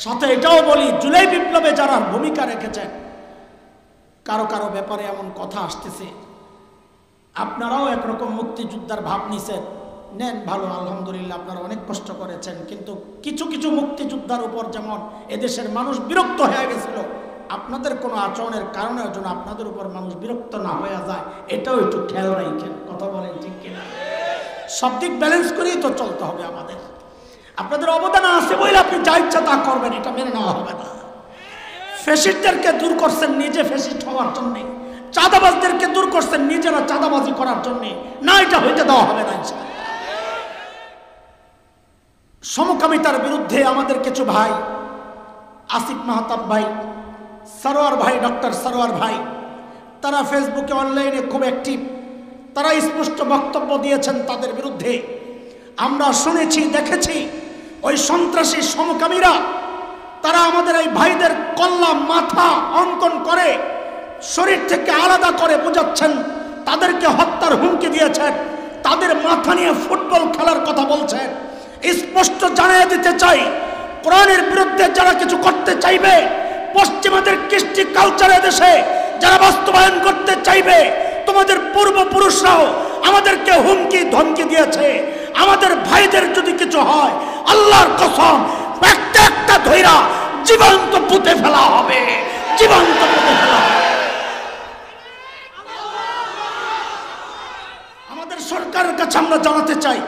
সাথে এটাও বলি, জুলাই বিপ্লবে যারা ভূমিকা রেখেছেন, কারো কারো ব্যাপারে এমন কথা আসতেছে, আপনারাও একরকম মুক্তিযোদ্ধার ভাব নিছেন, নেন ভালো, আলহামদুলিল্লাহ, আপনারা অনেক কষ্ট করেছেন, কিন্তু কিছু কিছু মুক্তিযোদ্ধার উপর যেমন এদেশের মানুষ বিরক্ত হয়ে গেছিল, আপনাদের কোনো আচরণের কারণে যেন আপনাদের উপর মানুষ বিরক্ত না হয়ে যায়, এটাও একটু খেয়াল রাখেন। কথা বলেন ঠিক কিনা? সব দিক ব্যালেন্স করেই তো চলতে হবে আমাদের। আপনাদের অবদান আছে বলে আপনি যা ইচ্ছা তা করবেন, এটা মেনে নেওয়া হবে না। ফ্যাসিস্টদেরকে দূর করছেন নিজে ফ্যাসিস্ট হওয়ার জন্যে, চাঁদাবাজদেরকে দূর করছেন নিজেরা চাঁদাবাজি করার জন্যে, না, এটা হইতে দেওয়া হবে না। সমকামিতার বিরুদ্ধে আমাদের কিছু ভাই, আসিফ মাহতাব ভাই, সরোয়ার ভাই, ডক্টর সরোয়ার ভাই, তারা ফেসবুকে অনলাইনে খুব অ্যাক্টিভ, তারা স্পষ্ট বক্তব্য দিয়েছেন তাদের বিরুদ্ধে। আমরা শুনেছি, দেখেছি, ওই সন্ত্রাসী সমকামীরা তারা আমাদের এই ভাইদের কল্লা মাথা অঙ্কন করে শরীর থেকে আলাদা করে বোঝাচ্ছেন, তাদেরকে হত্যার হুমকি দিয়েছেন, তাদের মাথা নিয়ে ফুটবল খেলার কথা বলছেন। স্পষ্ট জানিয়ে দিতে চাই, কোরআনের বিরুদ্ধে যারা কিছু করতে চাইবে, পশ্চিমাদের কৃষ্টি কালচারে দেশে যারা বাস্তবায়ন করতে চাইবে, তোমাদের পূর্বপুরুষরাও আমাদেরকে হুমকি ধমকি দিয়েছে, আমাদের ভাইদের যদি কিছু হয় আল্লাহর কসম একটা একটা ধইরা জীবন্ত পুঁতে ফেলা হবে, জীবন্ত পুঁতে ফেলা হবে। আমাদের সরকারের কাছে আমরা জানাতে চাই,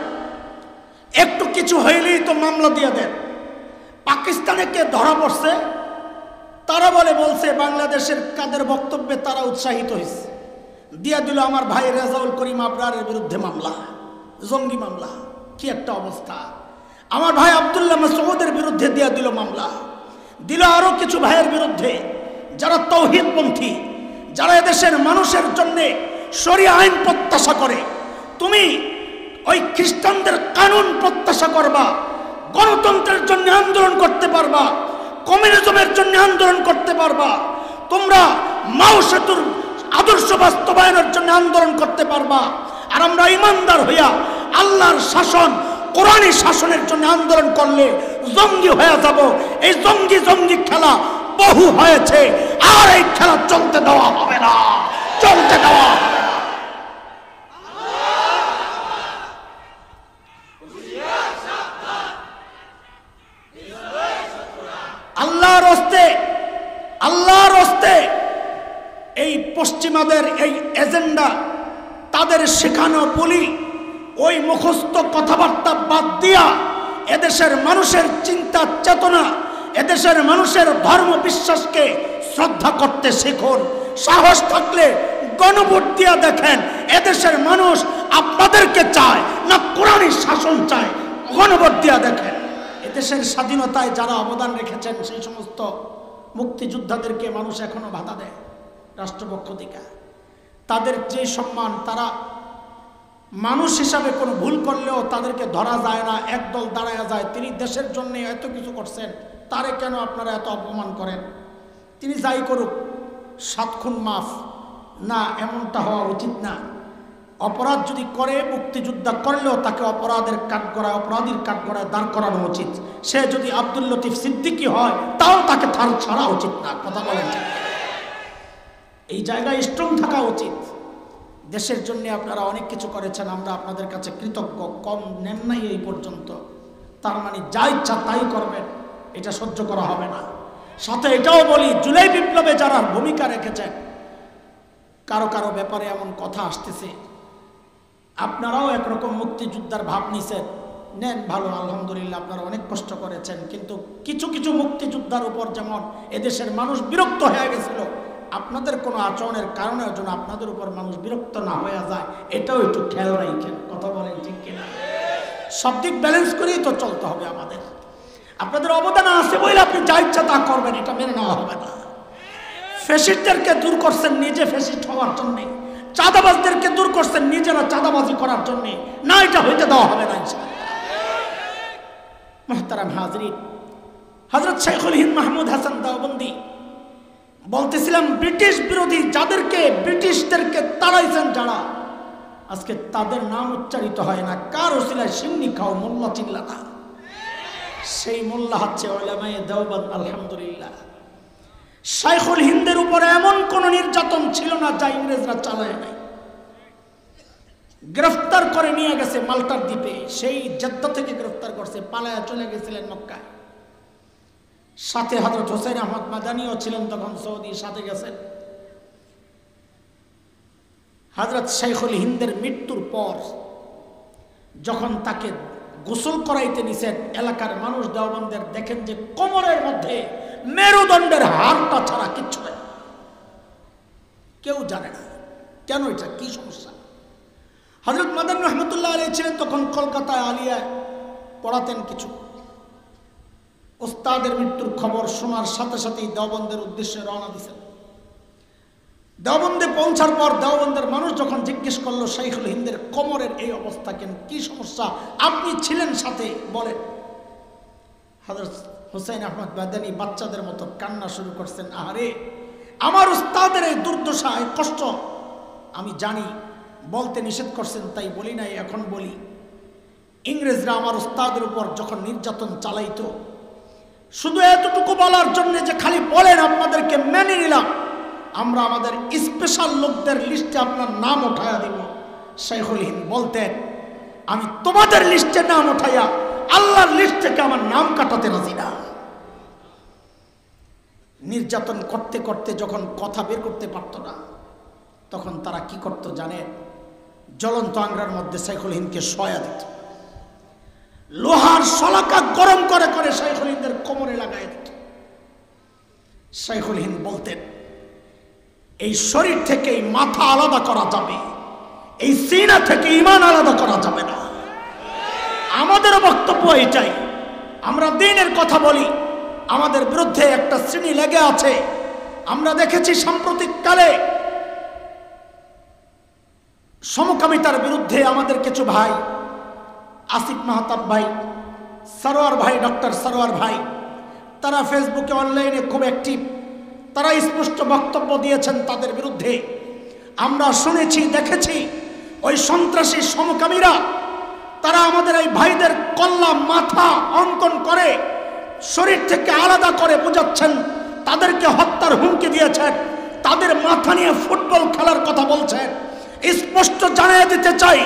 একটু কিছু হইলেই তো মামলা দিয়ে দেন। পাকিস্তানে কে ধরা পড়ছে, তারা বলছে বাংলাদেশের কাদের বক্তব্যে তারা উৎসাহিত হয়েছে, দিয়া দিল আমার ভাই রেজাউল করিম আবরারের বিরুদ্ধে মামলা, জঙ্গি মামলা। কি একটা অবস্থা! আমার ভাই আব্দুল্লাহ মাসউদের বিরুদ্ধে দিয়া দিল মামলা, দিল আরো কিছু ভাইয়ের বিরুদ্ধে যারা তাওহীদপন্থী, যারা এদেশের মানুষের জন্য শরিয়া আইন প্রত্যাশা করে। তুমি ওই খ্রিস্টানদের কানুন প্রত্যাশা করবা, গণতন্ত্রের জন্য আন্দোলন করতে পারবা, কমিউনিজমের জন্য আন্দোলন করতে পারবা, তোমরা মাও সেতুর আদর্শ বাস্তবায়নের জন্য আন্দোলন করতে পারবা। আর আমরা ইমানদার হইয়া আল্লাহর শাসন, কোরআনী শাসনের জন্য আন্দোলন করলে জঙ্গি হয়ে যাব। এই জঙ্গি খেলা বহু হয়েছে, আর এই খেলা চলতে দেওয়া হবে না, চলতে দেওয়া হবে না। আল্লাহর হস্তে এই পশ্চিমাদের এই এজেন্ডা, তাদের শেখানো বলি, ওই মুখস্থ কথাবার্তা বাদ দিয়া এদেশের মানুষের চিন্তা চেতনা, এদেশের মানুষের ধর্ম বিশ্বাসকে শ্রদ্ধা করতে শিখুন। সাহস থাকলে গণভোট দিয়া দেখেন, এদেশের মানুষ আপনাদেরকে চায় না কোরআনী শাসন চায়, গণভোট দিয়া দেখেন। এদেশের স্বাধীনতায় যারা অবদান রেখেছেন সেই সমস্ত মুক্তিযোদ্ধাদেরকে মানুষ এখনো বাধা দেয় রাষ্ট্রপক্ষ থেকে। তাদের যে সম্মান, তারা মানুষ হিসাবে কোনো ভুল করলেও তাদেরকে ধরা যায় না, একদল দাঁড়ায় যায়। তিনি দেশের জন্য এত কিছু করছেন, তারে কেন আপনারা এত অপমান করেন? তিনি যাই করুক, 7 খুন মাফ না, এমনটা হওয়া উচিত না। অপরাধ যদি করে, মুক্তিযোদ্ধা করলেও তাকে অপরাধীর কাঠগড়ায় দাঁড় করানো উচিত। সে যদি আব্দুল লতিফ সিদ্দিকী হয়, তাও তাকে ছাড়া উচিত না। কথা বলেন, এই জায়গায় স্ট্রং থাকা উচিত। দেশের জন্য আপনারা অনেক কিছু করেছেন, আমরা আপনাদের কাছে কৃতজ্ঞ। কম নেন নাই এই পর্যন্ত, তার মানে যা ইচ্ছা তাই করবেন, এটা সহ্য করা হবে না। সাথে এটাও বলি, জুলাই বিপ্লবে যারা ভূমিকা রেখেছেন, কারো কারো ব্যাপারে এমন কথা আসতেছে, আপনারাও একরকম মুক্তিযোদ্ধার ভাব নিছেন, নেন ভালো, আলহামদুলিল্লাহ, আপনারা অনেক কষ্ট করেছেন, কিন্তু কিছু কিছু মুক্তিযোদ্ধার উপর যেমন এদেশের মানুষ বিরক্ত হয়ে গেছিল, আপনাদের কোনো আচরণের কারণে যেন আপনাদের উপর মানুষ বিরক্ত না হয়ে যায়, এটাও একটু খেয়াল রাখেন। কথা বলেন ঠিক কিনা? সব দিক ব্যালেন্স করেই তো চলতে হবে আমাদের। আপনাদের অবদান আছে বলে আপনি যা ইচ্ছা তা করবেন, এটা মেনে নেওয়া হবে না। ফ্যাসিস্টদেরকে দূর করছেন নিজে ফ্যাসিস্ট হওয়ার জন্যে, চাঁদাবাজদেরকে দূর করছেন নিজেরা চাঁদাবাজি করার জন্যে, না, এটা হইতে দেওয়া হবে না। মুহতারাম হাজরিন, হযরত শাইখুল হিন্দ মাহমুদ হাসান দেওবন্দি বলতেছিলাম, ব্রিটিশ বিরোধী যাদেরকে, ব্রিটিশদেরকে তাড়াইছেন যারা, আজকে তাদের নাম উচ্চারিত হয় না, কার ওসিলায় সিন্নি খাও মোল্লা চিল্লা না। সেই মোল্লা হচ্ছে উলামায়ে দেওবন্দ। আলহামদুলিল্লাহ, শাইখুল হিন্দের উপরে এমন কোন নির্যাতন ছিল না যা ইংরেজরা চালায় নাই। গ্রেফতার করে নিয়ে গেছে মাল্টার দ্বীপে, সেই জেদ্দা থেকে গ্রেফতার করছে, পালায়া চলে গেছিলেন মক্কায়। সাথে হযরত হুসাইন আহমদ মাদানীও ছিলেন তখন, সৌদি সাথে গেছেন। হযরত শাইখুল হিন্দের মৃত্যুর পর যখন তাকে গোসল করাইতে নিছেন, এলাকার মানুষ দেওবন্দের দেখেন যে কোমরের মধ্যে মেরুদণ্ডের হাড়টা ছাড়া কিচ্ছু নেই। কেউ জানে না কেন, এটা কি সমস্যা। হযরত মাদানী রহমতুল্লাহ আলাইহি ছিলেন তখন কলকাতায়, আলিয়ায় পড়াতেন কিছু। ওস্তাদের মৃত্যুর খবর শোনার সাথে সাথেই দেওবন্দের উদ্দেশ্যে রওনা দিয়েছেন। দেওবন্দে পৌঁছার পর দেওবন্দের মানুষ যখন জিজ্ঞেস করলো শাইখুল হিন্দের কোমরের এই অবস্থা কেন, কি সমস্যা, আপনি ছিলেন সাথে, বলেন। হযরত হুসাইন আহমদ মাদানী বাচ্চাদের মতো কান্না শুরু করছেন। আহারে, আমার উস্তাদের এই দুর্দশা, এই কষ্ট আমি জানি, বলতে নিষেধ করছেন তাই বলি নাই, এখন বলি। ইংরেজরা আমার উস্তাদের উপর যখন নির্যাতন চালাইতো, শুধু এতটুকু বলার জন্য যে খালি বলেন আপনাদেরকে মেনে নিলাম, আমরা আমাদের স্পেশাল লোকদের লিস্টে আপনার নাম উঠাইয়া দিব। শাইখুল হিন্দ বলতেন, আমি তোমাদের লিস্টে নাম উঠাইয়া আল্লাহর লিস্ট থেকে আমার নাম কাটাতে রাজি না। নির্যাতন করতে করতে যখন কথা বের করতে পারত না, তখন তারা কি করত জানেন? জ্বলন্ত আংরার মধ্যে শাইখুল হিন্দকে শোয়া দিত, লোহার শলাকা গরম করে করে শাইখুল হিন্দের কোমরে লাগাই দিত। শাইখুল হিন্দ বলতেন, এই শরীর থেকে এই মাথা আলাদা করা যাবে, এই সিনা থেকে ঈমান আলাদা করা যাবে না। আমাদের বক্তব্য এটাই, আমরা দ্বীনের কথা বলি, আমাদের বিরুদ্ধে একটা শ্রেণী লেগে আছে। আমরা দেখেছি সাম্প্রতিক কালে সমকামিতার বিরুদ্ধে আমাদের কিছু ভাই, আসিফ মাহতাব ভাই, সরোয়ার ভাই, ডক্টর সরোয়ার ভাই, তারা ফেসবুকে অনলাইনে খুব অ্যাক্টিভ। তারা স্পষ্ট বক্তব্য দিয়েছেন তাদের বিরুদ্ধে। আমরা শুনেছি, দেখেছি, ওই সন্ত্রাসী সমকামীরা তারা আমাদের এই ভাইদের কল্লা মাথা অঙ্কন করে শরীর থেকে আলাদা করে বোঝাচ্ছেন, তাদেরকে হত্যার হুমকি দিয়েছেন, তাদের মাথা নিয়ে ফুটবল খেলার কথা বলছেন। স্পষ্ট জানিয়ে দিতে চাই,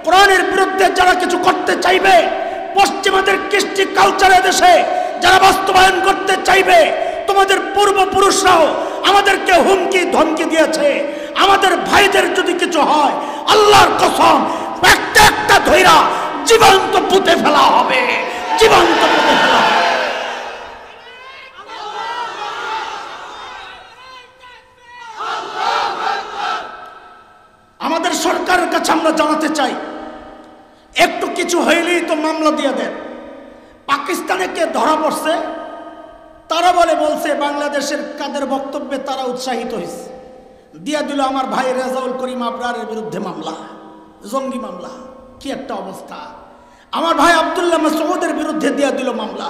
কোরআনের বিরুদ্ধে যারা কিছু করতে চাইবে, পশ্চিমাদের কৃষ্টি কালচারে দেশে যারা বাস্তবায়ন করতে চাইবে, তোমাদের পূর্বপুরুষরাও আমাদেরকে হুমকি ধমকি দিয়েছে। আমাদের ভাইদের যদি কিছু হয়, আল্লাহর কসম একটা একটা ধইরা জীবন্ত পুঁতে ফেলা হবে, জীবন্ত পুঁতে ফেলা হবে। আমাদের সরকারের কাছে আমরা জানাতে চাই, একটু কিছু হইলেই তো মামলা দিয়ে দেন। পাকিস্তানে কে ধরা পড়ছে, তারা বলছে বাংলাদেশের কাদের বক্তব্যে তারা উৎসাহিত হয়েছে, দিয়া দিল আমার ভাই রেজাউল করিম আবরারের বিরুদ্ধে মামলা, জঙ্গি মামলা। কি একটা অবস্থা! আমার ভাই আব্দুল্লাহ মাসউদের বিরুদ্ধে দিয়া দিল মামলা,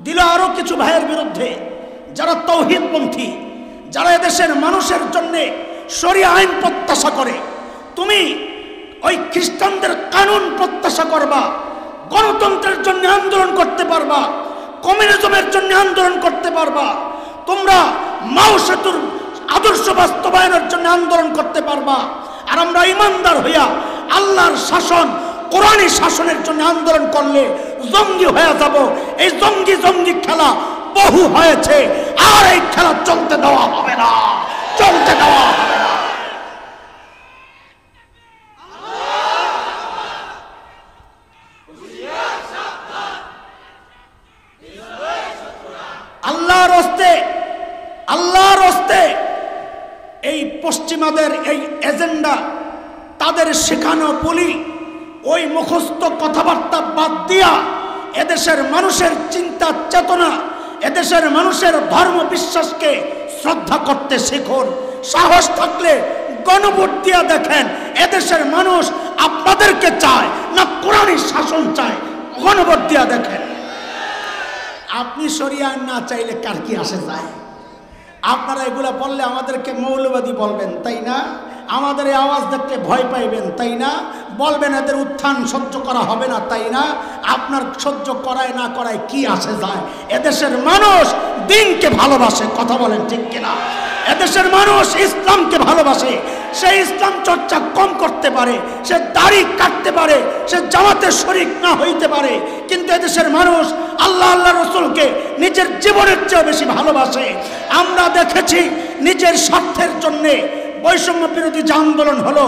দিল আরো কিছু ভাইয়ের বিরুদ্ধে যারা তাওহীদপন্থী, যারা এদেশের মানুষের জন্য শরিয়া আইন প্রত্যাশা করে। তুমি ওই খ্রিস্টানদের কানুন প্রত্যাশা করবা, গণতন্ত্রের জন্য আন্দোলন করতে পারবা, কমিউনিজমের জন্য আন্দোলন করতে পারবা, তোমরা মাও সেতুর আদর্শ বাস্তবায়নের জন্য আন্দোলন করতে পারবা। আর আমরা ইমানদার হইয়া আল্লাহর শাসন, কোরআনী শাসনের জন্য আন্দোলন করলে জঙ্গি হয়ে যাব। এই জঙ্গি খেলা বহু হয়েছে, আর এই খেলা চলতে দেওয়া হবে না, চলতে দেওয়া হবে না। আল্লাহর হস্তে এই পশ্চিমাদের এই এজেন্ডা, তাদের শেখানো বলি, ওই মুখস্থ কথাবার্তা বাদ দিয়া এদেশের মানুষের চিন্তা চেতনা, এদেশের মানুষের ধর্ম বিশ্বাসকে শ্রদ্ধা করতে শিখুন। সাহস থাকলে গণভোট দিয়া দেখেন, এদেশের মানুষ আপনাদেরকে চায় না কোরআনী শাসন চায়, গণভোট দিয়া দেখেন। আপনি শরিয়া না চাইলে কার কি আসে যায়? আপনারা এগুলা বললে আমাদেরকে মৌলবাদী বলবেন, তাই না? আমাদের এই আওয়াজ দেখতে ভয় পাইবেন, তাই না? বলবেন এদের উত্থান সহ্য করা হবে না, তাই না? আপনার সহ্য করায় না করায় কি আসে যায়? এদেশের মানুষ দিনকে ভালোবাসে, কথা বলেন ঠিক কিনা? এদেশের মানুষ ইসলামকে ভালোবাসে। সে ইসলাম চর্চা কম করতে পারে, সে দাড়ি কাটতে পারে, সে জামাতের শরীক না হইতে পারে, কিন্তু এদেশের মানুষ আল্লাহ আল্লাহ রসুলকে নিজের জীবনের চেয়ে বেশি ভালোবাসে। আমরা দেখেছি নিজের স্বার্থের জন্যে বৈষম্য বিরোধী যে আন্দোলন হলো,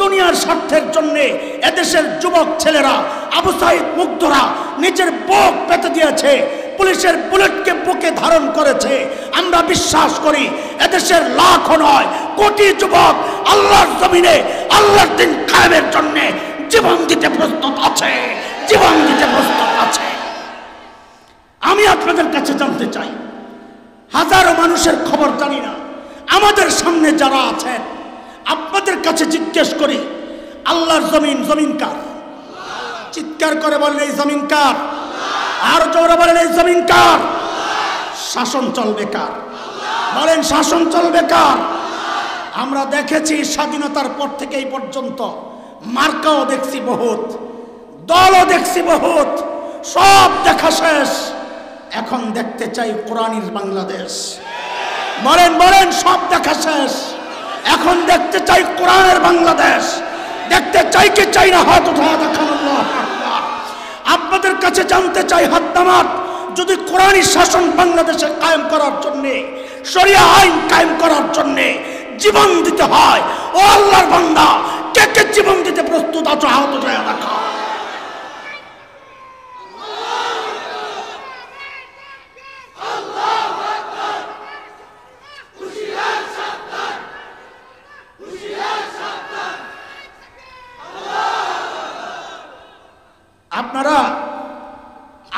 দুনিয়ার স্বার্থের জন্যে এদেশের যুবক ছেলেরা, আবু সাইদ মুগ্ধরা নিজের বুক পেতে দিয়েছে, পুলিশের বুলেটকে বুকে ধারণ করেছে। আমরা বিশ্বাস করি এদেশের লাখো নয় কোটি যুবক আল্লাহর জমিনে আল্লাহর দিন কায়েমের জন্য জীবন দিতে প্রস্তুত আছে, জীবন দিতে প্রস্তুত আছে। আমি আপনাদের কাছে জানতে চাই, হাজারো মানুষের খবর জানি না, আমাদের সামনে যারা আছেন আপনাদের কাছে জিজ্ঞেস করি, আল্লাহর জমিন, জমিন কার? চিৎকার করে বলেন এই জমিন কার? আর জোরে বলেন এই জমিন কার? শাসন চলবে কার? বলেন শাসন চলবে কার? আমরা দেখেছি স্বাধীনতার পর থেকে এই পর্যন্ত মার্কাও দেখছি বহুত, দলও দেখছি বহুত, সব দেখা শেষ। এখন দেখতে চাই কোরআনের বাংলাদেশ। বলেন বলেন, সব দেখা শেষ, এখন দেখতে চাই কোরআনের বাংলাদেশ। দেখতে চাই কি চাই না? হাত উঠায় দেখান। আপনাদের কাছে জানতে চাই, হাত নামান। যদি কোরআনী শাসন বাংলাদেশে কায়েম করার জন্য, শরিয়া আইন কায়েম করার জন্য জীবন দিতে হয়, ও আল্লাহর বান্দা, কে কে জীবন দিতে প্রস্তুত আছো? হাত উঠায় দেখাও। আপনারা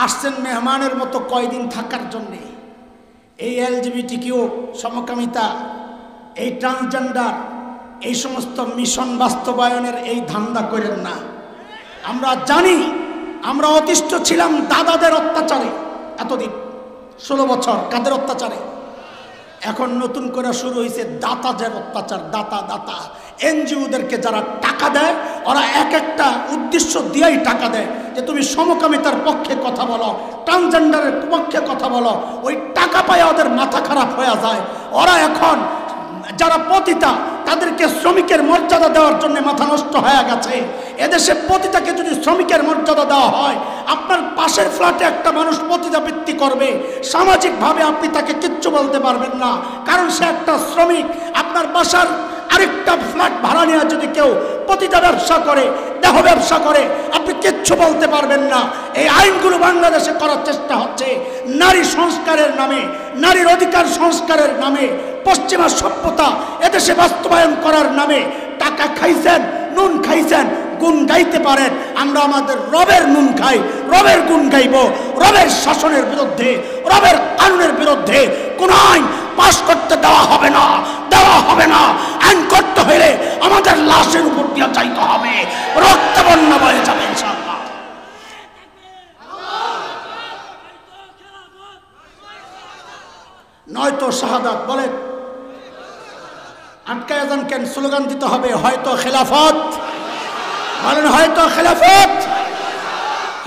আসছেন মেহমানের মতো কয়দিন থাকার জন্যে। এই এলজিবিটিকিউ সমকামিতা, এই ট্রান্সজেন্ডার, এই সমস্ত মিশন বাস্তবায়নের এই ধান্দা করেন না। আমরা জানি আমরা অতিষ্ঠ ছিলাম দাদাদের অত্যাচারে, এতদিন 16 বছর। কাদের অত্যাচারে? এখন নতুন করে শুরু হয়েছে দাতাদের অত্যাচার। দাতা দাতা এনজিওদেরকে যারা টাকা দেয়, ওরা এক একটা উদ্দেশ্য দিয়েই টাকা দেয়, যে তুমি সমকামিতার পক্ষে কথা বলো, ট্রান্সজেন্ডারের পক্ষে কথা বলো। ওই টাকা পায় ওদের মাথা খারাপ হয়ে যায়। ওরা এখন যারা পতিতা তাদেরকে শ্রমিকের মর্যাদা দেওয়ার জন্য মাথা নষ্ট হয়ে গেছে। এদেশে পতিতাকে যদি শ্রমিকের মর্যাদা দেওয়া হয়, আপনার পাশের ফ্ল্যাটে একটা মানুষ পতিতাবৃত্তি করবে, সামাজিকভাবে আপনি তাকে কিচ্ছু বলতে পারবেন না, কারণ সে একটা শ্রমিক। আপনার বাসার আরেকটা ফ্ল্যাট ভাড়া নিয়ে যদি কেউ পতিতা ব্যবসা করে, দেহ ব্যবসা করে, আপনি কিচ্ছু বলতে পারবেন না। এই আইনগুলো বাংলাদেশে করার চেষ্টা হচ্ছে নারী সংস্কারের নামে, নারীর অধিকার সংস্কারের নামে, পশ্চিমা সভ্যতা এদেশে বাস্তবায়ন করার নামে। টাকা খাইছেন, নুন খাইছেন, গুণ গাইতে পারেন। আমরা আমাদের রবের নুন খাই, রবের গুণ গাইব। রবের শাসনের বিরুদ্ধে, রবের কানুনের বিরুদ্ধে কোন আইন পাশ করতে দেওয়া হবে না, দেওয়া হবে না। আইন করতে হলে আমাদের লাশের উপর দিয়ে চাইতে হবে, রক্ত বন্যা বয়ে যাবে ইনশাআল্লাহ। নয়তো শাহাদাত। বলেন আটকায় যান কেন? স্লোগান দিতে হবে, হয়তো খেলাফত। বলেন হয়তো খেলাফত,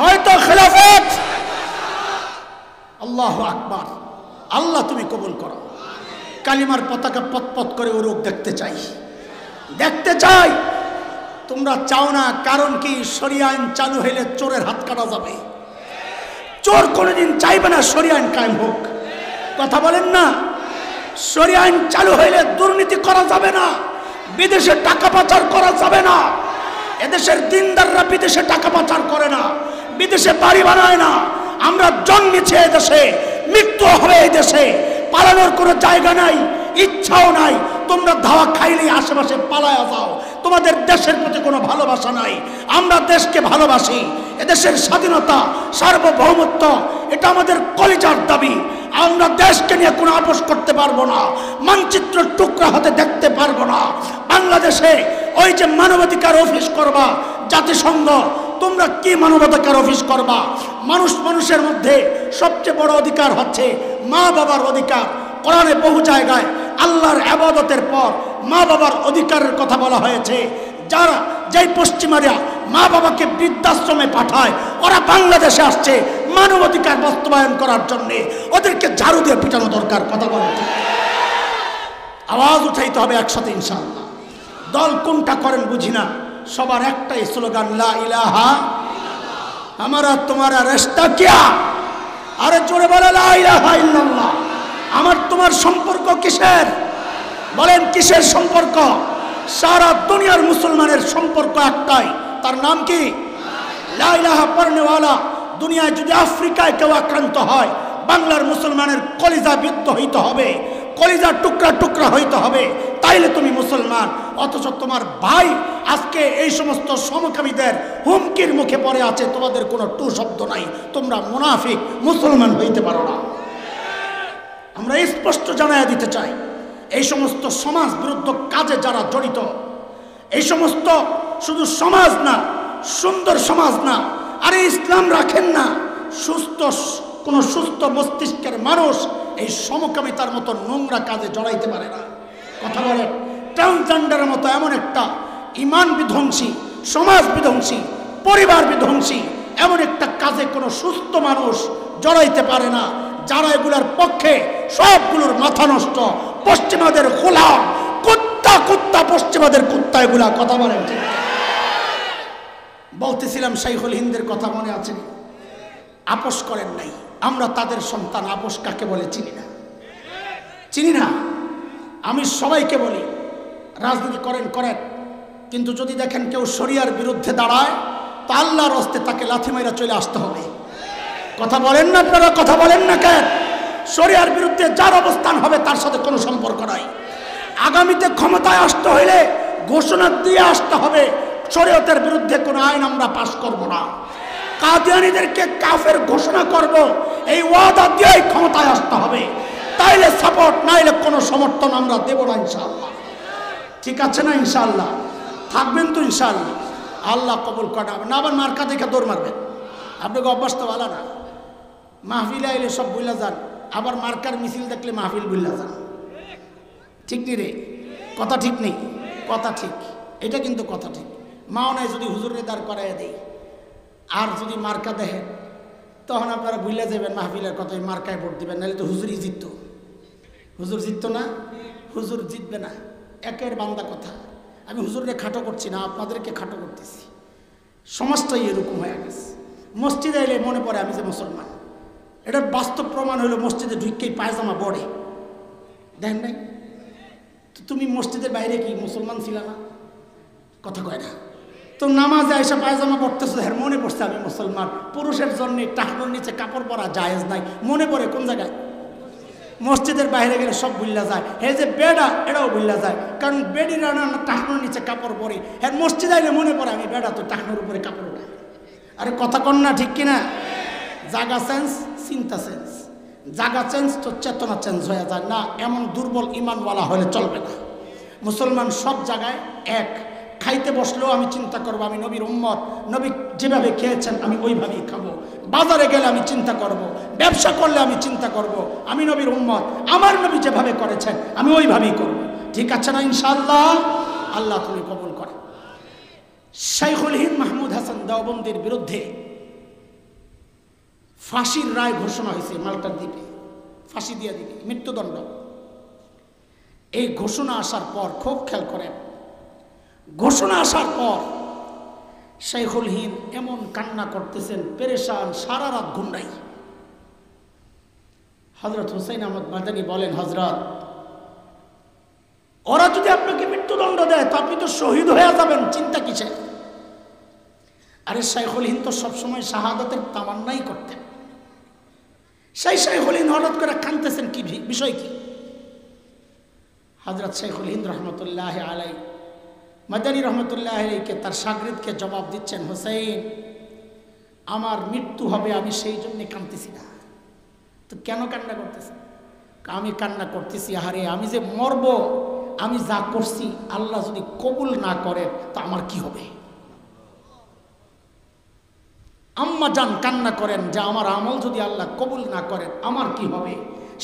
হয়তো খেলাফত। আল্লাহু আকবার। আল্লাহ তুমি কবুল করো। কালিমার পতাকা পতপত করে উড়ুক দেখতে চাই, দেখতে চাই। তোমরা চাও না, কারণ কি? শরিয়া আইন চালু হইলে চোরের হাত কাটা যাবে। চোর কোনোদিন চাইবে না শরিয়া আইন কায়েম হোক, কথা বলেন না? শরিয়া আইন চালু হইলে দুর্নীতি করা যাবে না, বিদেশে টাকা পাচার করা যাবে না। এদেশের দিনদাররা বিদেশে টাকা পাচার করে না, বিদেশে বাড়ি বানায় না। আমরা জন্মেছি এই দেশে, মৃত্যু হবে এই দেশে, পালানোর কোনো জায়গা নাই, ইচ্ছাও নাই। তোমরা ধাওয়া খাইলেই আশেপাশে পালায়া যাও, তোমাদের দেশের প্রতি কোনো ভালোবাসা নাই। আমরা দেশকে ভালোবাসি। এদেশের স্বাধীনতা, সার্বভৌমত্ব, এটা আমাদের কলিজার দাবি। আমরা দেশকে নিয়ে কোনো আপোষ করতে পারবো না, মানচিত্র টুকরা হতে দেখতে পারবো না। বাংলাদেশে ওই যে মানবাধিকার অফিস করবা জাতিসংঘ, তোমরা কি মানবাধিকার অফিস করবা? মানুষ মানুষের মধ্যে সবচেয়ে বড় অধিকার হচ্ছে মা বাবার অধিকার। কোরআনে বহু জায়গায় আল্লাহর ইবাদতের পর মা বাবার অধিকারের কথা বলা হয়েছে। যেই পশ্চিমারা মা বাবাকে বৃদ্ধাশ্রমে পাঠায়, ওরা বাংলাদেশে আসছে মানবাধিকার বাস্তবায়ন করার জন্য। ওদেরকে ঝাড়ু দিয়ে পিটানো দরকার। কথা বলেন, আওয়াজ উঠাইতে হবে একসাথে ইনশাআল্লাহ। দল কোনটা করেন বুঝি না, সবার একটাই স্লোগান, লা ইলাহা আমারা তোমারা রিশতা কিয়া। আরে জোরে বলে, লা ইলাহা ইল্লাল্লাহ। আমার তোমার সম্পর্ক কিসের? বলেন কিসের সম্পর্ক? সারা দুনিয়ার মুসলমানের সম্পর্ক একটাই, তার নাম কি? লা ইলাহা পড়নেওয়ালা। দুনিয়ায় যদি আফ্রিকায় কেউ আক্রান্ত হয়, বাংলার মুসলমানের কলিজা বিদ্ধ হইতে হবে, কলিজা টুকরা টুকরা হইতে হবে, তাইলে তুমি মুসলমান। অথচ তোমার ভাই আজকে এই সমস্ত সমকামীদের হুমকির মুখে পড়ে আছে, তোমাদের কোনো টু শব্দ নাই, তোমরা মুনাফিক, মুসলমান হইতে পারো না। আমরা স্পষ্ট জানাইয়া দিতে চাই, এই সমস্ত সমাজ বিরুদ্ধ কাজে যারা জড়িত, এই সমস্ত শুধু সমাজ না, সুন্দর সমাজ না, আরে ইসলাম রাখেন না, কোন সুস্থ মস্তিষ্কের মানুষ এই সমকামিতার মতো নোংরা কাজে জড়াইতে পারে না। কথা বলে, ট্রান্সজেন্ডারের মতো এমন একটা ইমান বিধ্বংসী, সমাজ বিধ্বংসী, পরিবার বিধ্বংসী এমন একটা কাজে কোনো সুস্থ মানুষ জড়াইতে পারে না। যারা এগুলোর পক্ষে, সবগুলোর মাথা নষ্ট, পশ্চিমাদের গোলাম, কুত্তা কুত্তা, পশ্চিমাদের কুত্তা এগুলা। কথা বলেন, বলতেছিলাম শাইখুল হিন্দের কথা মনে আছে? আপোষ করেন নাই, আমরা তাদের সন্তান। আপোষ কাকে বলে চিনি না, চিনি না। আমি সবাইকে বলি, রাজনীতি করেন করেন, কিন্তু যদি দেখেন কেউ শরিয়ার বিরুদ্ধে দাঁড়ায়, তা আল্লাহর হস্তে তাকে লাথি মাইরা চলে আসতে হবে। কথা বলেন না আপনারা? কথা বলেন না কেন? শরিয়ার বিরুদ্ধে যার অবস্থান হবে তার সাথে কোনো সম্পর্ক নাই। আগামীতে ক্ষমতায় আসতে হইলে ঘোষণা দিয়ে আসতে হবে, শরীয়তের বিরুদ্ধে কোনো আইন আমরা পাশ করব না, কাদিয়ানীদেরকে কাফের ঘোষণা করব, এই ওয়াদা দিয়েই ক্ষমতায় আসতে হবে। তাইলে সাপোর্ট, নাইলে কোনো সমর্থন আমরা দেব না ইনশাআল্লাহ। ঠিক আছে না? ইনশাআল্লাহ থাকবেন তো ইনশাআল্লাহ? আল্লাহ কবুল করা হবে না। আবার মার্কা দেখে দৌড় মারবেন, আপনাকে অভ্যাস তো ভালো না। মাহফিলে আইলে সব বুঝলা যান, আবার মার্কার মিছিল দেখলে মাহফিল বুঝলা যান। ঠিক নেই রে? কথা ঠিক নেই? কথা ঠিক, এটা কিন্তু কথা ঠিক। মাও নাই যদি হুজুরে দাঁড় করাইয়া দেই, আর যদি মার্কা দেখেন, তখন আপনারা ভুলে যাবেন মাহফিলের কথাই, মার্কায় ভোট দিবেন, নাহলে তো হুজুরই জিতত। হুজুর জিতত না, হুজুর জিতবে না, একের বান্দা কথা। আমি হুজুরকে খাটো করছি না, আপনাদেরকে খাটো করতেছি। সমাজটাই এরকম হয়ে গেছে। মসজিদে এলে মনে পড়ে আমি যে মুসলমান। এটার বাস্তব প্রমাণ হলো মসজিদে ঢুককেই পায়জামা পড়ে, দেখেন নাই? তুমি মসজিদের বাইরে কি মুসলমান ছিল না? কথা কয় না তো। নামাজে এসে পায়জামা পড়তেছো, হ্যাঁ মনে পড়ছে আমি মুসলমান। পুরুষের জন্য টাকনোর নিচে কাপড় পরা জায়েজ নাই, মনে পড়ে কোন জায়গায়? মসজিদের বাইরে গেলে সব ভুল্লা যায়। হে যে বেড়া, এটাও ভুল্লা যায়, কারণ বেডিরা না টাকনোর নিচে কাপড় পরে। হ্যাঁ মসজিদে আইলে মনে পড়ে আমি বেড়া, তো টাকনোর উপরে কাপড় ওঠে। আরে কথা কন না, ঠিক কিনা? জাগা চেঞ্জ, চিন্তা চেঞ্জ। জাগা চেঞ্জ তো চেতনা চেঞ্জ হয়ে যায় না। এমন দুর্বল ইমানওয়ালা হলে চলবে না। মুসলমান সব জায়গায় এক। খাইতে বসলেও আমি চিন্তা করবো আমি নবীর উম্মত, নবী যেভাবে খেয়েছেন আমি ওইভাবেই খাবো। বাজারে গেলে আমি চিন্তা করব, ব্যবসা করলে আমি চিন্তা করব আমি নবীর উম্মত, আমার নবী যেভাবে করেছেন আমি ওইভাবেই করব। ঠিক আছে না? ইনশাআল্লাহ। আল্লাহ তুমি কবুল করে। শাইখুল হিন্দ মাহমুদ হাসান দেওবন্দির বিরুদ্ধে ফাঁসির রায় ঘোষণা হয়েছে মাল্টার দ্বীপে, ফাঁসি দিয়ে দিবে, মৃত্যুদণ্ড। এই ঘোষণা আসার পর, খুব খেয়াল করেন, ঘোষণা আসার পর শাইখুল হিন্দ এমন কান্না করতেছেন, পেরেশান, সারা রাত ঘুম নাই। হযরত হুসাইন আহমদ মাদানী বলেন, হযরত, ওরা যদি আপনাকে মৃত্যুদণ্ড দেয় তো আপনি তো শহীদ হয়ে যাবেন, চিন্তা কিসের? আরে শাইখুল হিন্দ তো সবসময় শাহাদাতের তামান্নাই করতেন। সেই শাইখুল হিন্দ হঠাৎ করে কাঁদতেছেন, কি বিষয় কি? হযরত শাইখুল হিন্দ রহমতুল্লাহ আলাই মাদানী রহমতুল্লাহ আলাইকে, তার শাগরিদকে জবাব দিচ্ছেন, হুসাইন, আমার মৃত্যু হবে, আমি সেই জন্যে কাঁদতেছি না। তো কেন কান্না করতেছি? আমি কান্না করতেছি, আরে আমি যে মরব, আমি যা করছি আল্লাহ যদি কবুল না করে তা আমার কি হবে? আম্মা জান কান্না করেন যে আমার আমল যদি আল্লাহ কবুল না করেন আমার কি হবে?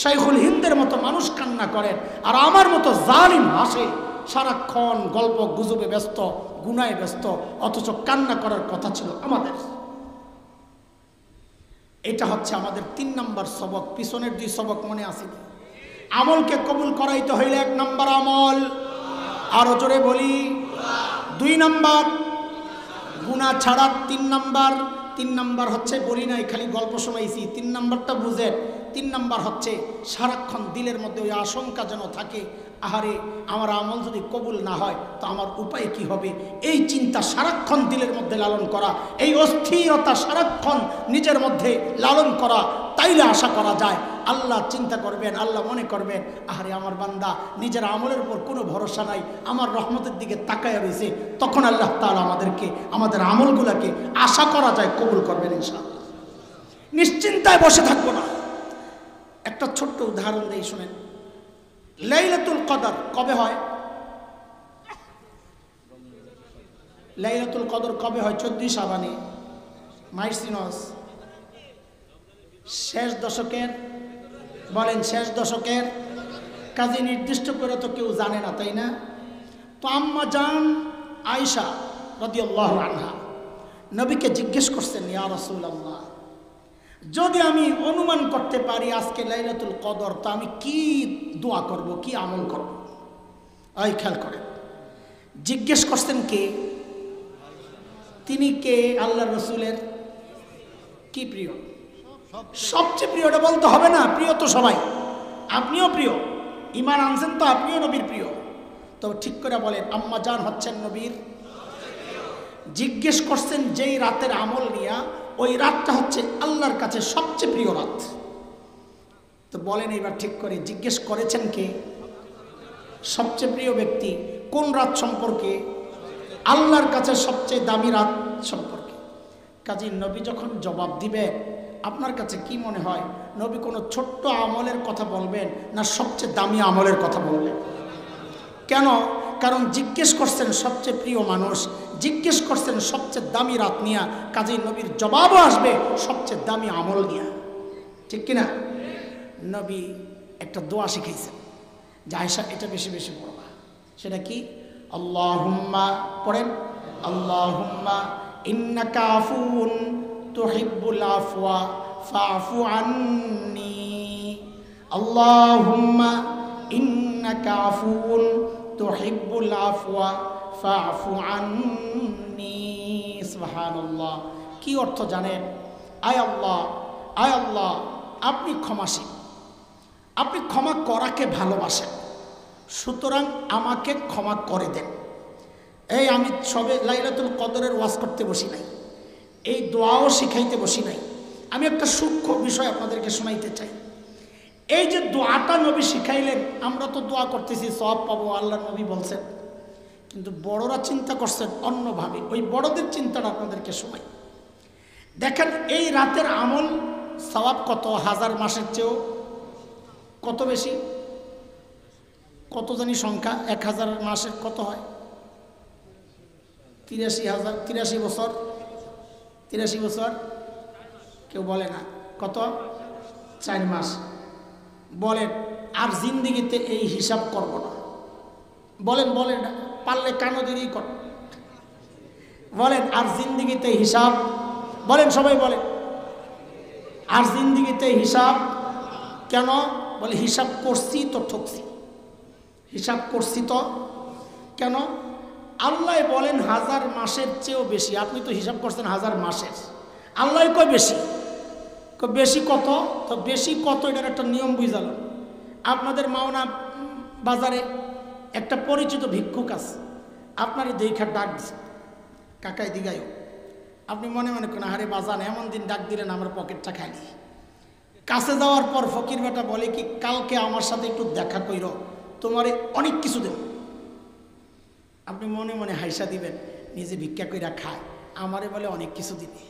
শাইখুল হিন্দের মতো মানুষ কান্না করেন, আর আমার মতো জালিম হাসে, সারাক্ষণ গল্প গুজবে ব্যস্ত, গুনায় ব্যস্ত, অথচ কান্না করার কথা ছিল আমাদের। এটা হচ্ছে আমাদের 3 নম্বর সবক। পিছনের 2 সবক মনে আসেনি? আমলকে কবুল করাইতে হইলে 1 নম্বর আমল, আরো জোরে বলি, 2 নম্বর গুনাহ ছাড়া, 3 নম্বর হচ্ছে, বলি নাই খালি গল্প শোনাইছি, 3 নম্বরটা বুঝেন। 3 নম্বর হচ্ছে সারাক্ষণ দিলের মধ্যে ওই আশঙ্কা যেন থাকে, আহারে আমার আমল যদি কবুল না হয় তো আমার উপায় কি হবে, এই চিন্তা সারাক্ষণ দিলের মধ্যে লালন করা, এই অস্থিরতা সারাক্ষণ নিজের মধ্যে লালন করা। তাইলে আশা করা যায় আল্লাহ চিন্তা করবেন, আল্লাহ মনে করবেন আহারে আমার বান্দা নিজের আমলের উপর কোনো ভরসা নাই, আমার রহমতের দিকে তাকায় রয়েছে। তখন আল্লাহ তাআলা আমাদেরকে, আমাদের আমলগুলোকে আশা করা যায় কবুল করবেন ইনশাআল্লাহ। নিশ্চিন্তায় বসে থাকবো না। একটা ছোট্ট উদাহরণ দেই, শুনেন। লাইলাতুল কদর কবে হয়? লাইলাতুল কদর কবে হয়? 14 শাবানে। মাইসিনস শেষ দশকের, বলেন শেষ দশকের। কাজে নির্দিষ্ট করে তো কেউ জানে না, তাই না? তো আম্মা জান আয়েশা রাদিয়াল্লাহু আনহা নবীকে জিজ্ঞেস করছেন, ইয়া রাসূলুল্লাহ, যদি আমি অনুমান করতে পারি আজকে লাইলাতুল কদর, তো আমি কি দোয়া করব, কি আমল করব? ওই খেয়াল করেন, জিজ্ঞেস করছেন কে? তিনি কে? আল্লাহর রাসূলের কি প্রিয়? সবচেয়ে প্রিয়। এটা বলতে হবে না, প্রিয় তো সবাই, আপনিও প্রিয়, ঈমান আনছেন তো আপনিও নবীর প্রিয়। তো ঠিক করে বলেন, আম্মা জান হচ্ছেন নবীর। জিজ্ঞেস করছেন যেই রাতের আমল নিয়া, ওই রাতটা হচ্ছে আল্লাহর কাছে সবচেয়ে প্রিয় রাত। তো বলেন এবার ঠিক করে, জিজ্ঞেস করেছেন কে? সবচেয়ে প্রিয় ব্যক্তি। কোন রাত সম্পর্কে? আল্লাহর কাছে সবচেয়ে দামি রাত সম্পর্কে। কাজী নবী যখন জবাব দিবেন, আপনার কাছে কি মনে হয়, নবী কোনো ছোট্ট আমলের কথা বলবেন না সবচেয়ে দামি আমলের কথা বলবেন? কেন? কারণ জিজ্ঞেস করছেন সবচেয়ে প্রিয় মানুষ, জিজ্ঞেস করছেন সবচেয়ে দামি রাত নিয়া, কাজী নবীর জবাবও আসবে সবচেয়ে দামি আমল নিয়া। ঠিক কিনা? নবী একটা দোয়া শিখাইছেন যে আয়েশা এটা বেশি বেশি পড়বা। সেটা কি? আল্লাহুম্মা, পড়েন, আল্লাহুম্মা ইন্নাকা আফুউন তুহিব্বুল আফওয়া ফাআফু আন্নি। আল্লাহুম্মা ইন্নাকা আফুউন তুহিব্বুল আফওয়া ফাআফু আন্নি। সুবহানাল্লাহ। কি অর্থ জানেন? আয় আল্লাহ, আয় আল্লাহ, আপনি ক্ষমাশীল, আপনি ক্ষমা করাকে ভালোবাসেন, সুতরাং আমাকে ক্ষমা করে দেন। এই আমি সবে লাইলাতুল কদরের ওয়াজ করতে বসি নাই, এই দোয়াও শিখাইতে বসি নাই, আমি একটা সূক্ষ্ম বিষয় আপনাদেরকে শোনাইতে চাই। এই যে দোয়াটা নবী শিখাইলেন, আমরা তো দোয়া করতেছি সওয়াব পাবো, আল্লাহ নবী বলছেন, কিন্তু বড়রা চিন্তা করছেন অন্যভাবে। ওই বড়দের চিন্তাটা আপনাদেরকে শোনাই। দেখেন এই রাতের আমল সওয়াব কত? 1000 মাসের চেয়েও কত বেশি? কত জানি সংখ্যা? 1000 মাসের কত হয়? 83,000, 83 বছর, 83 বছর কেউ বলে না। কত? 4 মাস। বলেন আর জিন্দিগিতে এই হিসাব করব না। বলেন, বলেন, পারলে কানো দিয়েই কর। বলেন আর জিন্দিগিতে হিসাব, বলেন সবাই বলেন, আর জিন্দিগিতে হিসাব কেন? বলে হিসাব করছি তো ঠকছি, হিসাব করছি তো কেন? আল্লাহ বলেন 1000 মাসের চেয়েও বেশি, আপনি তো হিসাব করছেন 1000 মাসের। আল্লাহ কয় বেশি। বেশি কত? তো বেশি কত এটার একটা নিয়ম বুঝাল। আপনাদের মাওনা বাজারে একটা পরিচিত ভিক্ষুক আছে, আপনার দেখা ডাক দিচ্ছে, কাকাই দিগাইও। আপনি মনে মনে করেন আরে বাজান এমন দিন ডাক দিলেন আমার পকেটটা খালি। কাছে যাওয়ার পর ফকির বেটা বলে কি, কালকে আমার সাথে একটু দেখা কইর, তোমারে অনেক কিছু দেব। আপনি মনে মনে হাইসা দিবেন, নিজে ভিক্ষা কইরা খায়, আমারে বলে অনেক কিছু দিবে।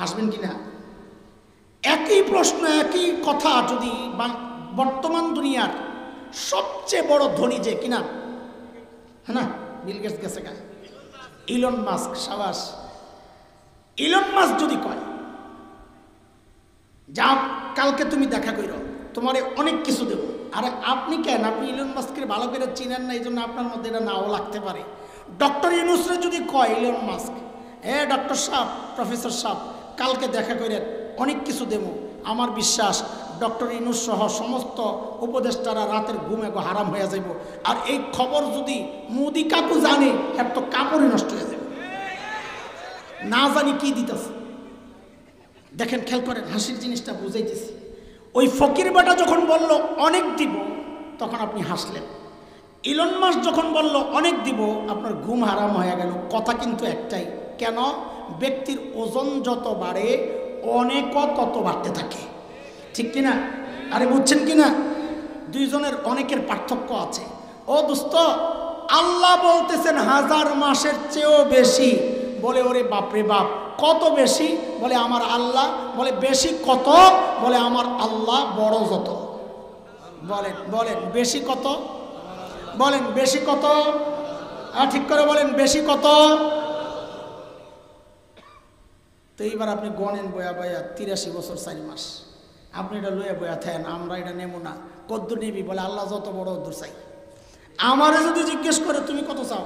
হাসবেন কিনা? একই প্রশ্ন, একই কথা যদি বর্তমান দুনিয়ার সবচেয়ে বড় ধনী যে কিনা, হ্যাঁ না, বিল গেটস গেছে গা, ইলন মাস্ক, সাবাস, ইলন মাস্ক যদি কয় যা কালকে তুমি দেখা কইর, তোমারে অনেক কিছু দেবো। আর আপনি কেন, আপনি ইলন মাস্কের ভালো করে চিনেন না, এই জন্য আপনার মধ্যে এটা নাও লাগতে পারে। ডক্টর ইউনূসরে যদি কয় ইলন মাস্ক, ডক্টর সাহেব, প্রফেসর সাহেব, কালকে দেখা করেন, অনেক কিছু দেবো, আমার বিশ্বাস ডক্টর ইউনূস সহ সমস্ত উপদেষ্টারা রাতের ঘুমে হারাম হয়ে যাইব। আর এই খবর যদি মোদি কাকু জানে, হ্যাঁ তো কাপড়ই নষ্ট হয়ে যাবে, না জানি কি দিতেছে। দেখেন, খেয়াল করেন, হাসির জিনিসটা বুঝাইতেছি। ওই ফকির বেটা যখন বলল অনেক দিব, তখন আপনি হাসলেন। ইলন মাস্ক যখন বলল অনেক দিব, আপনার ঘুম হারাম হয়ে গেল। কথা কিন্তু একটাই, কেন? ব্যক্তির ওজন যত বাড়ে অনেকও তত বাড়তে থাকে, ঠিক কিনা? আরে বুঝছেন কিনা? দুইজনের অনেকের পার্থক্য আছে। ও দোস্ত, আল্লাহ বলতেছেন 1000 মাসের চেয়েও বেশি। বলে ওরে বাপরে বাপ, কত বেশি? বলে আমার আল্লাহ। বলে বেশি কত? বলে আমার আল্লাহ বড় যত। বলেন বলেন বেশি কত? বলেন বেশি কত? ঠিক করে বলেন বেশি কত? তো এইবার আপনি গণেন বয়া বয়া 83 বছর 4 মাস। আপনি এটা লইয়া বয়া থাকেন, আমরা এটা নেব না। কদ্দুর নেবি? বলে আল্লাহ যত বড় অদ্দুর চাই। আমারে যদি জিজ্ঞেস করে তুমি কত চাও,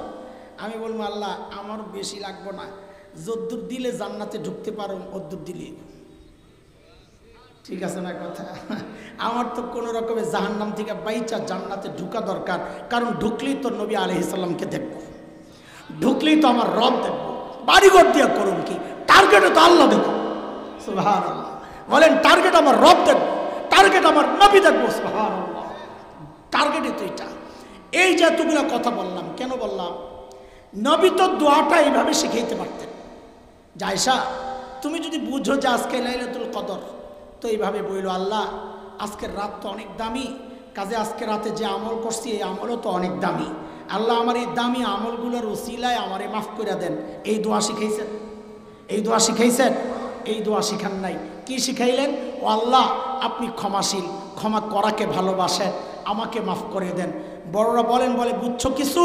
আমি বলবো আল্লাহ আমার বেশি লাগবো না, যদ্দুর দিলে জান্নাতে ঢুকতে পারো অদ্দুর দিলে। ঠিক আছে না কথা? আমার তো কোনো রকমের জাহান্নাম থেকে বাইচা জান্নাতে ঢুকা দরকার, কারণ ঢুকলেই তো নবী আলাইহিস সালামকে দেখবো, ঢুকলেই তো আমার রব দেখবো। বাড়িঘর দিয়া করুন কি, টার্গেটে তো আল্লাহ দেখো। সুবহানাল্লাহ, বলেন টার্গেট আমার রব দেখবো, টার্গেট আমার নবী দেখবো। সুবহানাল্লাহ, টার্গেটে তো এটা। এই যে এতগুলো কথা বললাম, কেন বললাম? নবী তো দোয়াটা এইভাবে শিখাইতে পারতেন। জায়সা, তুমি যদি বুঝো যে আজকে লাইলাতুল কদর, তো এইভাবে বইল, আল্লাহ আজকের রাত তো অনেক দামি, কাজে আজকে রাতে যে আমল করছি এই আমলও তো অনেক দামি। আল্লাহ আমার এই দামি আমলগুলোর ওসিলায় আমারে মাফ করে দেন। এই দোয়া শিখাইছেন? এই দোয়া শিখাইছেন? এই দোয়া শিখান নাই। কি শিখাইলেন? ও আল্লাহ আপনি ক্ষমাশীল, ক্ষমা করাকে ভালোবাসেন, আমাকে মাফ করে দেন। বড়রা বলেন, বলে বুঝছো কিছু?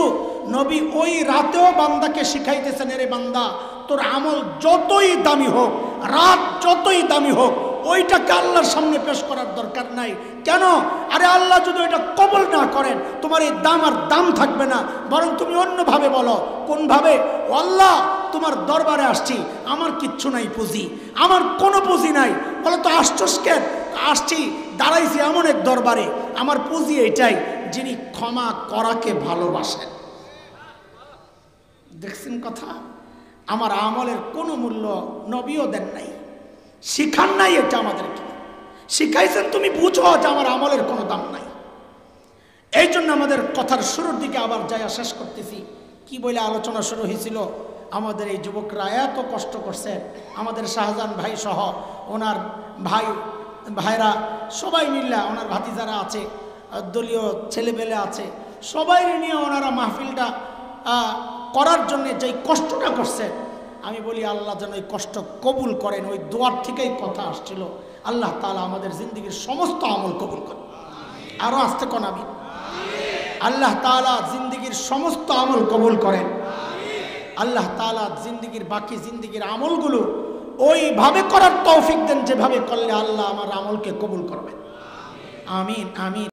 নবী ওই রাতেও বান্দাকে শিখাইতেছেন, এরে বান্দা তোর আমল যতই দামি হোক, রাত যতই দামি হোক, ওইটাকে আল্লাহর সামনে পেশ করার দরকার নাই। কেন? আরে আল্লাহ যদি ওইটা কবল না করেন, তোমার এই দাম আর দাম থাকবে না, বরং তুমি অন্যভাবে বলো। কোনভাবে? ও আল্লাহ তোমার দরবারে আসছি, আমার কিচ্ছু নাই পুঁজি, আমার কোনো পুঁজি নাই। বলো তো আসছস কেন? আসছি, দাঁড়াইছি এমন এক দরবারে, আমার পুঁজি এটাই, যিনি ক্ষমা করাকে ভালোবাসেন। দেখছেন কথা? আমার আমলের কোনো মূল্য নবীও দেন নাই, শিখান নাই। এটা আমাদেরকে শিখাইছেন, তুমি বুঝো যে আমার আমলের কোনো দাম নাই। এই জন্য আমাদের কথার শুরুর দিকে আবার যাইয়া শেষ করতেছি। কি বলে আলোচনা শুরু হয়েছিল? আমাদের এই যুবকরা এত কষ্ট করছে, আমাদের শাহজাহান ভাই সহ ওনার ভাইরা সবাই মিল্লা, ওনার ভাতিজারা আছে, দলীয় ছেলেপেলে আছে, সবাই নিয়ে ওনারা মাহফিলটা করার জন্য যেই কষ্টটা করছে, আমি বলি আল্লাহ যেন ওই কষ্ট কবুল করেন। ওই দোয়ার থেকেই কথা আসছিল, আল্লাহ তাআলা আমাদের জিন্দগির সমস্ত আমল কবুল করেন। আরো আসতে কোন আমি, আল্লাহ তাআলা জিন্দগির সমস্ত আমল কবুল করেন। আল্লাহ তাআলা জিন্দগির বাকি জিন্দগির আমলগুলো ওইভাবে করার তৌফিক দেন যেভাবে করলে আল্লাহ আমার আমলকে কবুল করবেন। আমিন আমিন।